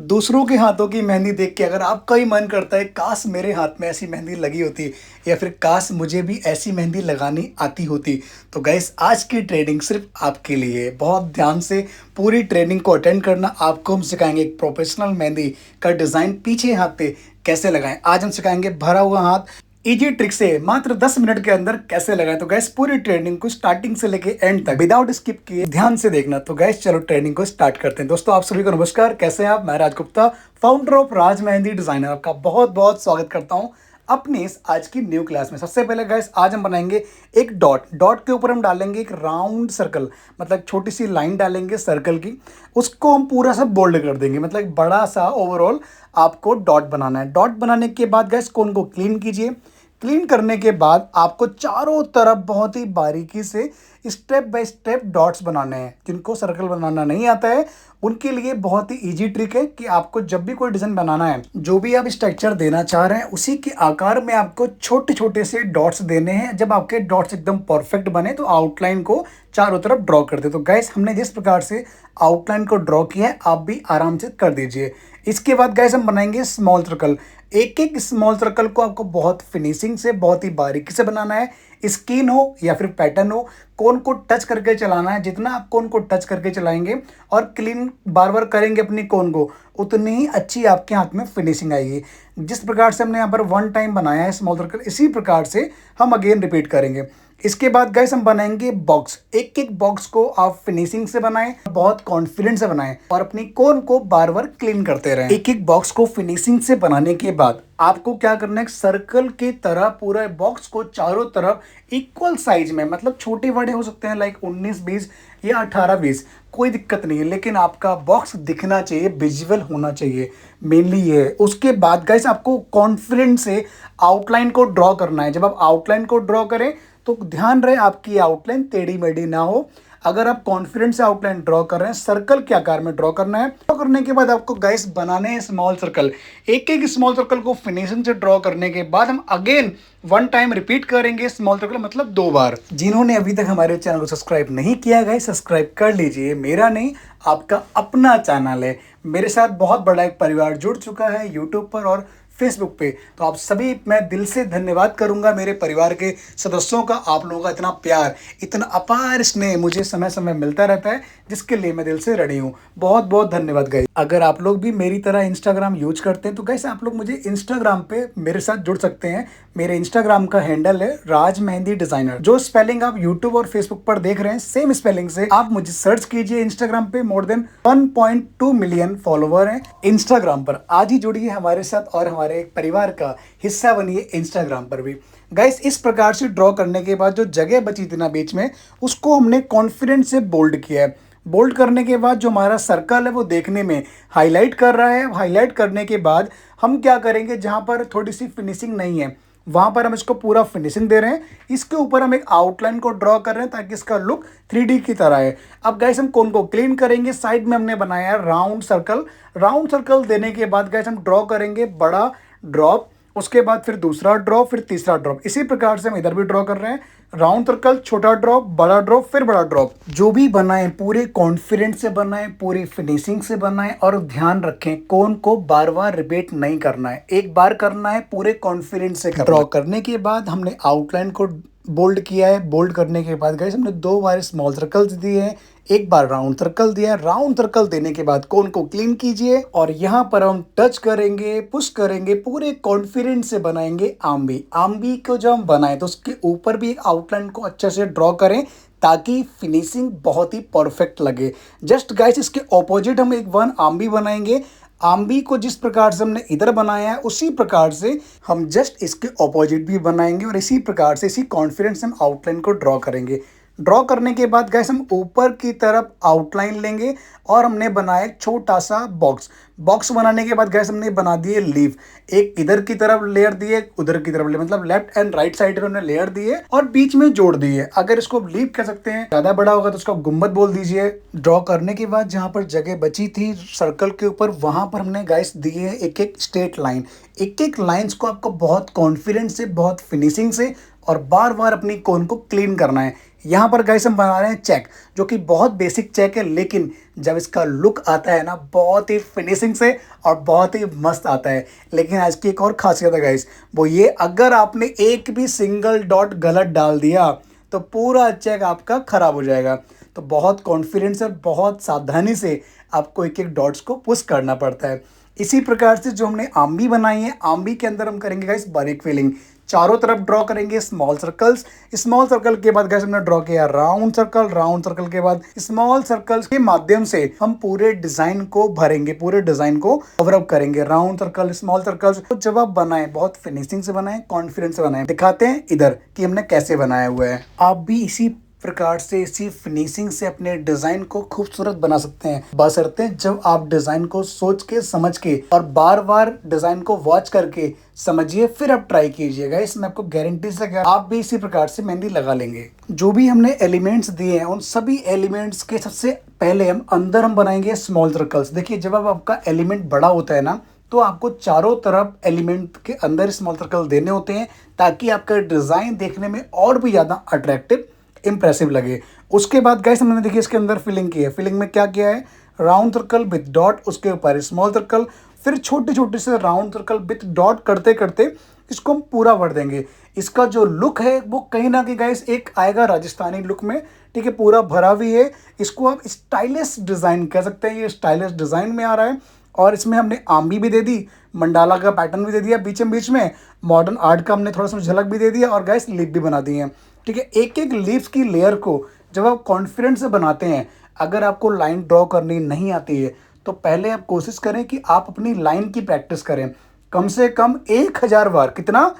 दूसरों के हाथों की मेहंदी देख के अगर आपका ही मन करता है काश मेरे हाथ में ऐसी मेहंदी लगी होती या फिर काश मुझे भी ऐसी मेहंदी लगानी आती होती, तो गाइस आज की ट्रेनिंग सिर्फ आपके लिए है। बहुत ध्यान से पूरी ट्रेनिंग को अटेंड करना। आपको हम सिखाएंगे एक प्रोफेशनल मेहंदी का डिज़ाइन पीछे हाथ पे कैसे लगाएं। आज हम सिखाएंगे भरा हुआ हाथ इजी ट्रिक से मात्र 10 मिनट के अंदर कैसे लगाएं। तो गैस पूरी ट्रेनिंग को स्टार्टिंग से लेके एंड तक विदाउट स्किप किए ध्यान से देखना। तो गैस चलो ट्रेनिंग को स्टार्ट करते हैं। दोस्तों आप सभी को नमस्कार, कैसे हैं आप? मैं Raj Gupta, founder of Raj Mehndi designer, आपका बहुत बहुत स्वागत करता हूं अपनी इस आज की न्यू क्लास में। सबसे पहले गैस आज हम बनाएंगे एक डॉट। डॉट के ऊपर हम डालेंगे एक राउंड सर्कल, मतलब छोटी सी लाइन डालेंगे सर्कल की, उसको हम पूरा सा बोल्ड कर देंगे, मतलब एक बड़ा सा ओवरऑल आपको डॉट बनाना है। डॉट बनाने के बाद गैस कोन को क्लीन कीजिए। क्लीन करने के बाद आपको चारों तरफ बहुत ही बारीकी से स्टेप बाय स्टेप डॉट्स बनाने हैं। जिनको सर्कल बनाना नहीं आता है उनके लिए बहुत ही इजी ट्रिक है कि आपको जब भी कोई डिज़ाइन बनाना है, जो भी आप स्ट्रक्चर देना चाह रहे हैं उसी के आकार में आपको छोटे छोटे से डॉट्स देने हैं। जब आपके डॉट्स एकदम परफेक्ट बने तो आउटलाइन को चारों तरफ ड्रॉ कर दे। तो गाइस हमने जिस प्रकार से आउटलाइन को ड्रॉ किया है आप भी आराम से कर दीजिए। इसके बाद गाइस हम बनाएंगे स्मॉल सर्कल। एक एक स्मॉल सर्कल को आपको बहुत फिनिशिंग से, बहुत ही बारीकी से बनाना है। स्किन हो या फिर पैटर्न हो, कोन को टच करके चलाना है। जितना आप कोन को टच करके चलाएंगे और क्लीन बार बार करेंगे अपनी कोन को, उतनी ही अच्छी आपके हाथ में फिनिशिंग आएगी। जिस प्रकार से हमने यहाँ पर वन टाइम बनाया है स्मॉल सर्कल, इसी प्रकार से हम अगेन रिपीट करेंगे। इसके बाद गाइस हम बनाएंगे बॉक्स। एक एक बॉक्स को आप फिनिशिंग से बनाएं, बहुत कॉन्फिडेंस से बनाएं और अपनी कोन को बार बार क्लीन करते रहें। एक एक बॉक्स को फिनिशिंग से बनाने के बाद आपको क्या करना है, सर्कल की तरह पूरा बॉक्स को चारों तरफ इक्वल साइज में, मतलब छोटे बड़े हो सकते हैं लाइक 19-20 या 18-20, कोई दिक्कत नहीं है, लेकिन आपका बॉक्स दिखना चाहिए, विजुअल होना चाहिए, मेनली ये है। उसके बाद गाइस आपको कॉन्फिडेंस से आउटलाइन को ड्रॉ करना है। जब आप आउटलाइन को ड्रॉ करें तो ध्यान रहे आपकी आउटलाइन टेढ़ी मेढ़ी ना हो। अगर आप कॉन्फिडेंस से आउटलाइन ड्रॉ कर रहे हैं, सर्कल के आकार में ड्रॉ करना है। ड्रॉ करने के बाद आपको गाइस बनाने हैं स्मॉल सर्कल। एक एक स्मॉल सर्कल को फिनिशिंग से ड्रॉ करने के बाद हम अगेन वन टाइम रिपीट करेंगे स्मॉल सर्कल, मतलब 2 बार। जिन्होंने अभी तक हमारे चैनल को सब्सक्राइब नहीं किया गाइस, सब्सक्राइब कर लीजिए। मेरा नहीं, आपका अपना चैनल है। मेरे साथ बहुत बड़ा एक परिवार जुड़ चुका है यूट्यूब पर और फेसबुक पे। तो आप सभी, मैं दिल से धन्यवाद करूंगा मेरे परिवार के सदस्यों का। आप लोगों का इतना प्यार, इतना अपार स्नेह मुझे समय समय मिलता रहता है, जिसके लिए मैं दिल से ऋणी हूँ। बहुत बहुत धन्यवाद गाइस। अगर आप लोग भी मेरी तरह इंस्टाग्राम यूज करते हैं तो गाइस आप लोग मुझे इंस्टाग्राम पे मेरे साथ जुड़ सकते हैं। मेरे इंस्टाग्राम का हैंडल है राज मेहंदी डिजाइनर। जो स्पेलिंग आप यूट्यूब और फेसबुक पर देख रहे हैं, सेम स्पेलिंग से आप मुझे सर्च कीजिए। इंस्टाग्राम पे मोर देन 1.2 मिलियन फॉलोवर हैं इंस्टाग्राम पर। आज ही जुड़िए हमारे साथ और हमारे एक परिवार का हिस्सा बनिए इंस्टाग्राम पर भी। गाइस इस प्रकार से ड्रॉ करने के बाद जो जगह बची थी ना बीच में, उसको हमने कॉन्फिडेंस से बोल्ड किया है। बोल्ड करने के बाद जो हमारा सर्कल है वो देखने में हाईलाइट कर रहा है। हाईलाइट करने के बाद हम क्या करेंगे, जहाँ पर थोड़ी सी फिनिशिंग नहीं है वहाँ पर हम इसको पूरा फिनिशिंग दे रहे हैं। इसके ऊपर हम एक आउटलाइन को ड्रॉ कर रहे हैं ताकि इसका लुक 3D की तरह है। अब गाइस हम कोन को क्लीन करेंगे। साइड में हमने बनाया है राउंड सर्कल। राउंड सर्कल देने के बाद गाइस हम ड्रॉ करेंगे बड़ा ड्रॉप, उसके बाद फिर दूसरा ड्रॉप, फिर तीसरा ड्रॉप। इसी प्रकार से हम इधर भी ड्रॉ कर रहे हैं। राउंड सर्कल, छोटा ड्रॉप, बड़ा ड्रॉप, फिर बड़ा ड्रॉप। जो भी बनाएं पूरे कॉन्फिडेंस से बनाएं, पूरी फिनिशिंग से बनाएं और ध्यान रखें कोन को बार बार रिपीट नहीं करना है, एक बार करना है, पूरे कॉन्फिडेंस से ड्रॉ करने के बाद हमने आउटलाइन को बोल्ड किया है। बोल्ड करने के बाद गाइस हमने 2 बार स्मॉल सर्कल्स दिए हैं, एक बार राउंड सर्कल दिया। राउंड सर्कल देने के बाद कोन को क्लीन कीजिए और यहाँ पर हम टच करेंगे, पुश करेंगे, पूरे कॉन्फिडेंस से बनाएंगे आम्बी। आम्बी को जब हम बनाएं तो उसके ऊपर भी एक आउटलाइन को अच्छे से ड्रॉ करें ताकि फिनिशिंग बहुत ही परफेक्ट लगे। जस्ट गाइस इसके ऑपोजिट हम एक वन आम्बी बनाएंगे। आम्बी को जिस प्रकार से हमने इधर बनाया है उसी प्रकार से हम जस्ट इसके ऑपोजिट भी बनाएंगे और इसी प्रकार से, इसी कॉन्फिडेंस से हम आउटलाइन को ड्रॉ करेंगे। ड्रॉ करने के बाद गाइस हम ऊपर की तरफ आउटलाइन लेंगे और हमने बनाया एक छोटा सा बॉक्स। बॉक्स बनाने के बाद गाइस हमने बना दिए लीफ। एक इधर की तरफ लेयर दिए, उधर की तरफ मतलब लेफ्ट एंड राइट साइड में हमने लेयर दिए और बीच में जोड़ दिए। अगर इसको लीफ कह सकते हैं, ज्यादा बड़ा होगा तो उसको गुम्बद बोल दीजिए। ड्रॉ करने के बाद जहाँ पर जगह बची थी सर्कल के ऊपर, वहां पर हमने गाइस दिए एक एक स्ट्रेट लाइन। एक एक लाइंस को आपको बहुत कॉन्फिडेंस से, बहुत फिनिशिंग से और बार बार अपनी कोन को क्लीन करना है। यहाँ पर गाइस हम बना रहे हैं चेक, जो कि बहुत बेसिक चेक है, लेकिन जब इसका लुक आता है ना बहुत ही फिनिशिंग से और बहुत ही मस्त आता है। लेकिन आज की एक और खासियत है गाइस, वो ये अगर आपने एक भी सिंगल डॉट गलत डाल दिया तो पूरा चेक आपका खराब हो जाएगा। तो बहुत कॉन्फिडेंस और बहुत सावधानी से आपको एक एक डॉट्स को पुश करना पड़ता है। इसी प्रकार से जो हमने आम्बी बनाई है, आम्बी के अंदर हम करेंगे गाइस बारीक फिलिंग, चारों तरफ ड्रॉ करेंगे स्मॉल सर्कल्स। स्मॉल सर्कल के बाद गाइस हमने ड्रॉ किया राउंड सर्कल, राउंड सर्कल के बाद स्मॉल सर्कल्स के माध्यम से हम पूरे डिजाइन को भरेंगे, पूरे डिजाइन को कवर अप करेंगे। Round circle, small circles. तो जब आप बनाए बहुत फिनिशिंग से बनाए, कॉन्फिडेंस से बनाए। दिखाते हैं इधर कि हमने कैसे बनाया हुआ है। आप भी इसी प्रकार से, इसी फिनिशिंग से अपने डिजाइन को खूबसूरत बना सकते हैं, बशर्ते जब आप डिजाइन को सोच के समझ के और बार बार डिजाइन को वॉच करके समझिए, फिर आप ट्राई कीजिएगा। इसमें आपको गारंटी से आप भी इसी प्रकार से मेहंदी लगा लेंगे। जो भी हमने एलिमेंट्स दिए हैं उन सभी एलिमेंट्स के सबसे पहले हम बनाएंगे स्मॉल सर्कल्स। देखिए जब आपका एलिमेंट बड़ा होता है ना, तो आपको चारों तरफ एलिमेंट के अंदर स्मॉल सर्कल देने होते हैं, ताकि आपका डिजाइन देखने में और भी ज्यादा अट्रैक्टिव, इंप्रेसिव लगे। उसके बाद गाइस हमने देखिए इसके अंदर फिलिंग की है। फिलिंग में क्या किया है, राउंड सर्कल विद डॉट, उसके ऊपर स्मॉल सर्कल, फिर छोटे छोटे से राउंड सर्कल विद डॉट करते करते इसको हम पूरा भर देंगे। इसका जो लुक है वो कहीं ना कहीं गाइस एक आएगा राजस्थानी लुक में, ठीक है, पूरा भरा भी है। इसको आप स्टाइलिश डिजाइन कह सकते हैं, ये स्टाइलिश डिजाइन में आ रहा है। और इसमें हमने आम्बी भी दे दी, मंडाला का पैटर्न भी दे दिया, बीच में मॉडर्न आर्ट का हमने थोड़ा सा झलक भी दे दिया, और गाइस लीफ भी बना दी है। ठीक है, एक एक लीफ की लेयर को जब आप कॉन्फिडेंस से बनाते हैं, अगर आपको लाइन ड्रॉ करनी नहीं आती है तो पहले आप कोशिश करें कि आप अपनी लाइन की प्रैक्टिस करें कम से कम 1000 बार। कितना?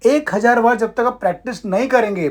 1000 बार। जब तक आप प्रैक्टिस नहीं करेंगे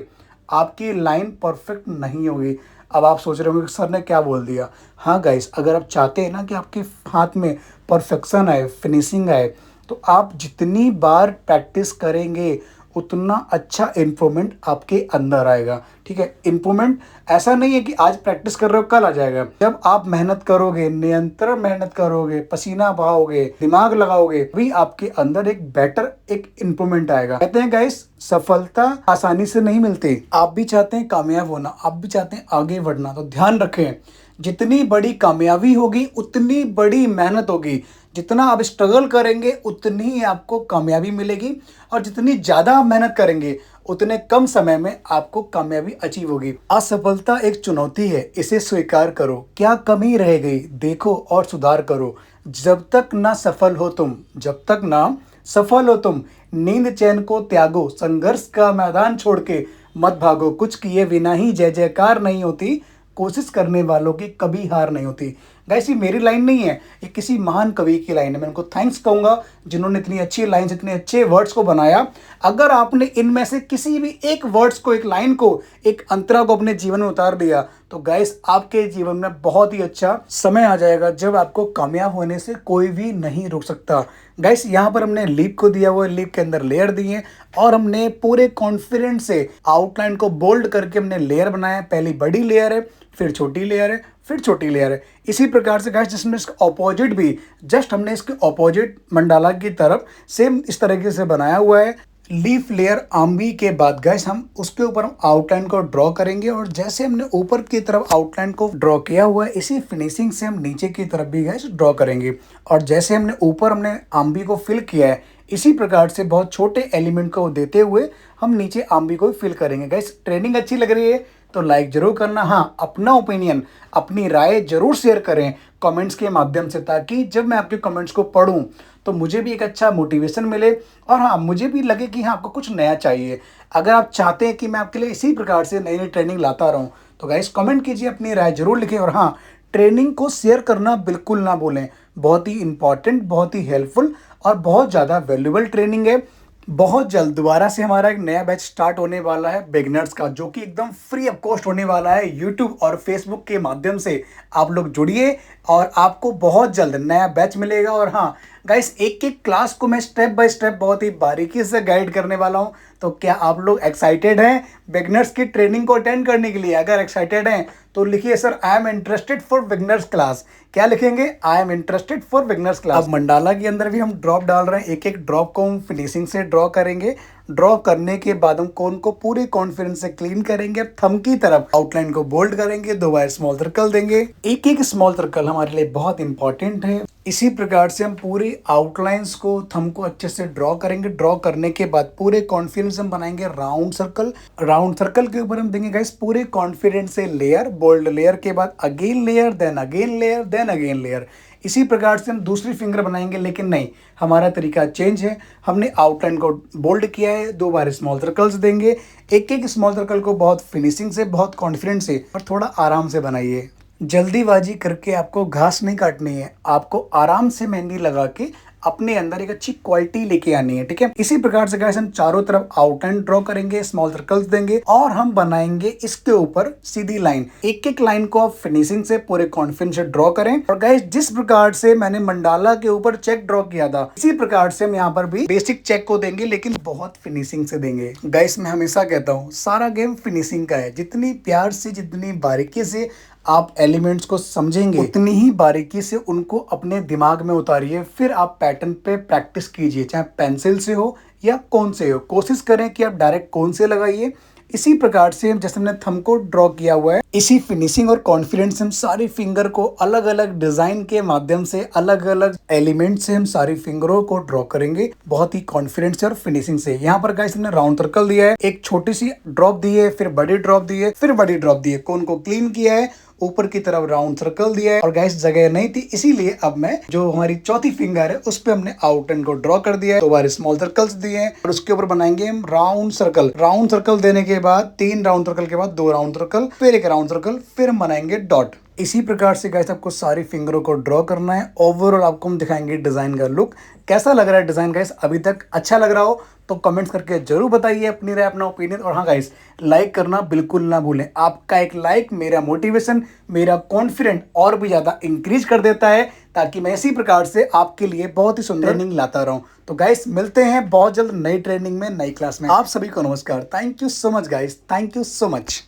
आपकी लाइन परफेक्ट नहीं होगी। अब आप सोच रहे होंगे कि सर ने क्या बोल दिया। हाँ गाइस, अगर आप चाहते हैं ना कि आपके हाथ में परफेक्शन आए, फिनिशिंग आए, तो आप जितनी बार प्रैक्टिस करेंगे उतना अच्छा इम्प्रूवमेंट आपके अंदर आएगा। ठीक है, इम्प्रूवमेंट ऐसा नहीं है कि आज प्रैक्टिस कर रहे हो कल आ जाएगा। जब आप मेहनत करोगे, निरंतर मेहनत करोगे, पसीना बहाओगे, दिमाग लगाओगे, भी आपके अंदर एक बेटर एक इम्प्रूवमेंट आएगा। कहते हैं गाइस, सफलता आसानी से नहीं मिलती। आप भी चाहते हैं कामयाब होना, आप भी चाहते हैं आगे बढ़ना, तो ध्यान रखें जितनी बड़ी कामयाबी होगी उतनी बड़ी मेहनत होगी। जितना आप स्ट्रगल करेंगे उतनी ही आपको कामयाबी मिलेगी, और जितनी ज़्यादा आप मेहनत करेंगे उतने कम समय में आपको कामयाबी अचीव होगी। असफलता एक चुनौती है, इसे स्वीकार करो। क्या कमी रह गई देखो और सुधार करो। जब तक ना सफल हो तुम, जब तक ना सफल हो तुम, नींद चैन को त्यागो, संघर्ष का मैदान छोड़ के मत भागो। कुछ किए बिना ही जय जयकार नहीं होती, कोशिश करने वालों की कभी हार नहीं होती। गाइस ये मेरी लाइन नहीं है, ये किसी महान कवि की लाइन है। मैं उनको थैंक्स कहूँगा जिन्होंने इतनी अच्छी लाइन्स, इतने अच्छे वर्ड्स को बनाया। अगर आपने इनमें से किसी भी एक वर्ड्स को, एक लाइन को, एक अंतरा को अपने जीवन में उतार दिया, तो गाइस आपके जीवन में बहुत ही अच्छा समय आ जाएगा जब आपको कामयाब होने से कोई भी नहीं रोक सकता। गाइस यहाँ पर हमने लीप को दिया हुआ है, लीप के अंदर लेयर दिए, और हमने पूरे कॉन्फिडेंस से आउटलाइन को बोल्ड करके हमने लेयर बनाया। पहली बड़ी लेयर है, फिर छोटी लेयर है, फिर छोटी लेयर है। इसी प्रकार से गाइस जिसमें इसका ऑपोजिट भी, जस्ट हमने इसके ऑपोजिट मंडाला की तरफ सेम इस तरीके से बनाया हुआ है। लीफ लेयर आम्बी के बाद गाइस हम उसके ऊपर हम आउटलाइन को ड्रॉ करेंगे, और जैसे हमने ऊपर की तरफ आउटलाइन को ड्रॉ किया हुआ है, इसी फिनिशिंग से हम नीचे की तरफ भी गाइस ड्रॉ करेंगे। और जैसे हमने ऊपर हमने आम्बी को फिल किया है, इसी प्रकार से बहुत छोटे एलिमेंट को देते हुए हम नीचे आम्बी को फिल करेंगे। गाइस ट्रेनिंग अच्छी लग रही है तो लाइक जरूर करना। हाँ, अपना ओपिनियन, अपनी राय जरूर शेयर करें कमेंट्स के माध्यम से, ताकि जब मैं आपके कमेंट्स को पढूं तो मुझे भी एक अच्छा मोटिवेशन मिले, और हाँ मुझे भी लगे कि हाँ आपको कुछ नया चाहिए। अगर आप चाहते हैं कि मैं आपके लिए इसी प्रकार से नई नई ट्रेनिंग लाता रहूं, तो गाइस कमेंट कीजिए, अपनी राय जरूर लिखें। और हाँ, ट्रेनिंग को शेयर करना बिल्कुल ना भूलें, बहुत ही इंपॉर्टेंट, बहुत ही हेल्पफुल और बहुत ज़्यादा वैल्यूबल ट्रेनिंग है। बहुत जल्द दोबारा से हमारा एक नया बैच स्टार्ट होने वाला है बिगिनर्स का, जो कि एकदम फ्री ऑफ कॉस्ट होने वाला है। यूट्यूब और फेसबुक के माध्यम से आप लोग जुड़िए और आपको बहुत जल्द नया बैच मिलेगा। और हाँ गाइस, एक एक क्लास को मैं स्टेप बाय स्टेप बहुत ही बारीकी से गाइड करने वाला हूँ, तो क्या आप लोग एक्साइटेड हैं बिगनर्स की ट्रेनिंग को अटेंड करने के लिए? अगर एक्साइटेड हैं तो लिखिए sir I am interested for beginners class. क्या लिखेंगे? I am interested for beginners class. अब मंडाला के अंदर भी हम ड्रॉप डाल रहे हैं, एक एक ड्रॉप को हम फिनिशिंग से ड्रॉ करेंगे। ड्रॉ करने के बाद हम कोन को पूरे कॉन्फिडेंस से क्लीन करेंगे। थंब की तरफ आउटलाइन को बोल्ड करेंगे, 2 बार स्मॉल सर्कल देंगे। एक एक स्मॉल सर्कल हमारे लिए बहुत इंपॉर्टेंट है। इसी प्रकार से हम पूरी आउटलाइंस को, थंब को अच्छे से ड्रॉ करेंगे। ड्रॉ करने के बाद पूरे कॉन्फिडेंस हम बनाएंगे राउंड सर्कल। राउंड सर्कल के ऊपर हम देंगे गाइस पूरे कॉन्फिडेंस से लेयर, बोल्ड लेयर के बाद again layer, then again layer, then again layer. इसी प्रकार से हम दूसरी फिंगर बनाएंगे, लेकिन नहीं, हमारा तरीका चेंज है। हमने आउटलाइन को बोल्ड किया है, 2 बार स्मॉल सर्कल्स देंगे। एक एक स्मॉल सर्कल को बहुत फिनिशिंग से, बहुत कॉन्फिडेंस से और थोड़ा आराम से बनाइए। जल्दीबाजी करके आपको घास नहीं काटनी है, आपको आराम से मेहंदी लगा के अपने अंदर एक अच्छी क्वालिटी लेके आनी है, ठीक है। इसी प्रकार से गाइस हम चारों तरफ आउटलाइन ड्रॉ करेंगे, स्मॉल सर्कल्स देंगे और हम बनाएंगे इसके ऊपर सीधी लाइन। एक एक लाइन को आप फिनिशिंग से, पूरे कॉन्फिडेंस से ड्रॉ करें। और गाइस जिस प्रकार से मैंने मंडाला के ऊपर चेक ड्रॉ किया था, इसी प्रकार से हम यहाँ पर भी बेसिक चेक को देंगे, लेकिन बहुत फिनिशिंग से देंगे। गाइस मैं हमेशा कहता हूँ सारा गेम फिनिशिंग का है। जितनी प्यार से, जितनी बारीकी से आप एलिमेंट्स को समझेंगे, उतनी ही बारीकी से उनको अपने दिमाग में उतारिए। फिर आप पैटर्न पे प्रैक्टिस कीजिए, चाहे पेंसिल से हो या कोन से हो। कोशिश करें कि आप डायरेक्ट कोन से लगाइए। इसी प्रकार से जैसे हमने थंब को ड्रॉ किया हुआ है, इसी फिनिशिंग और कॉन्फिडेंस से हम सारी फिंगर को अलग अलग डिजाइन के माध्यम से, अलग अलग एलिमेंट से हम सारी फिंगरों को ड्रॉ करेंगे, बहुत ही कॉन्फिडेंस से और फिनिशिंग से। यहाँ पर गाइस हमने राउंड सर्कल दिया है, एक छोटी सी ड्रॉप दी है, फिर बड़ी ड्रॉप दी है, फिर बड़ी ड्रॉप दी है, कोन को क्लीन किया है, ऊपर की तरफ राउंड सर्कल दिया है। और गाइस जगह नहीं थी, इसीलिए अब मैं जो हमारी चौथी फिंगर है उस पे हमने आउटलाइन को ड्रॉ कर दिया है। 2 बार स्मॉल सर्कल्स दिए हैं और उसके ऊपर बनाएंगे हम राउंड सर्कल। राउंड सर्कल देने के बाद 3 राउंड सर्कल के बाद 2 राउंड सर्कल, फिर 1 राउंड सर्कल, फिर हम बनाएंगे डॉट। इसी प्रकार से गाइस आपको सारी फिंगरों को ड्रॉ करना है। ओवरऑल आपको हम दिखाएंगे डिजाइन का लुक। कैसा लग रहा है डिजाइन गाइस? अभी तक अच्छा लग रहा हो तो कमेंट्स करके जरूर बताइए अपनी राय, अपना ओपिनियन। और हाँ गाइस, लाइक करना बिल्कुल ना भूलें। आपका एक लाइक मेरा मोटिवेशन, मेरा कॉन्फिडेंट और भी ज्यादा इंक्रीज कर देता है, ताकि मैं इसी प्रकार से आपके लिए बहुत ही सुंदर ट्रेनिंग लाता रहूं। तो गाइस मिलते हैं बहुत जल्द नई ट्रेनिंग में, नई क्लास में। आप सभी को नमस्कार। Thank you so much guys, thank you so much.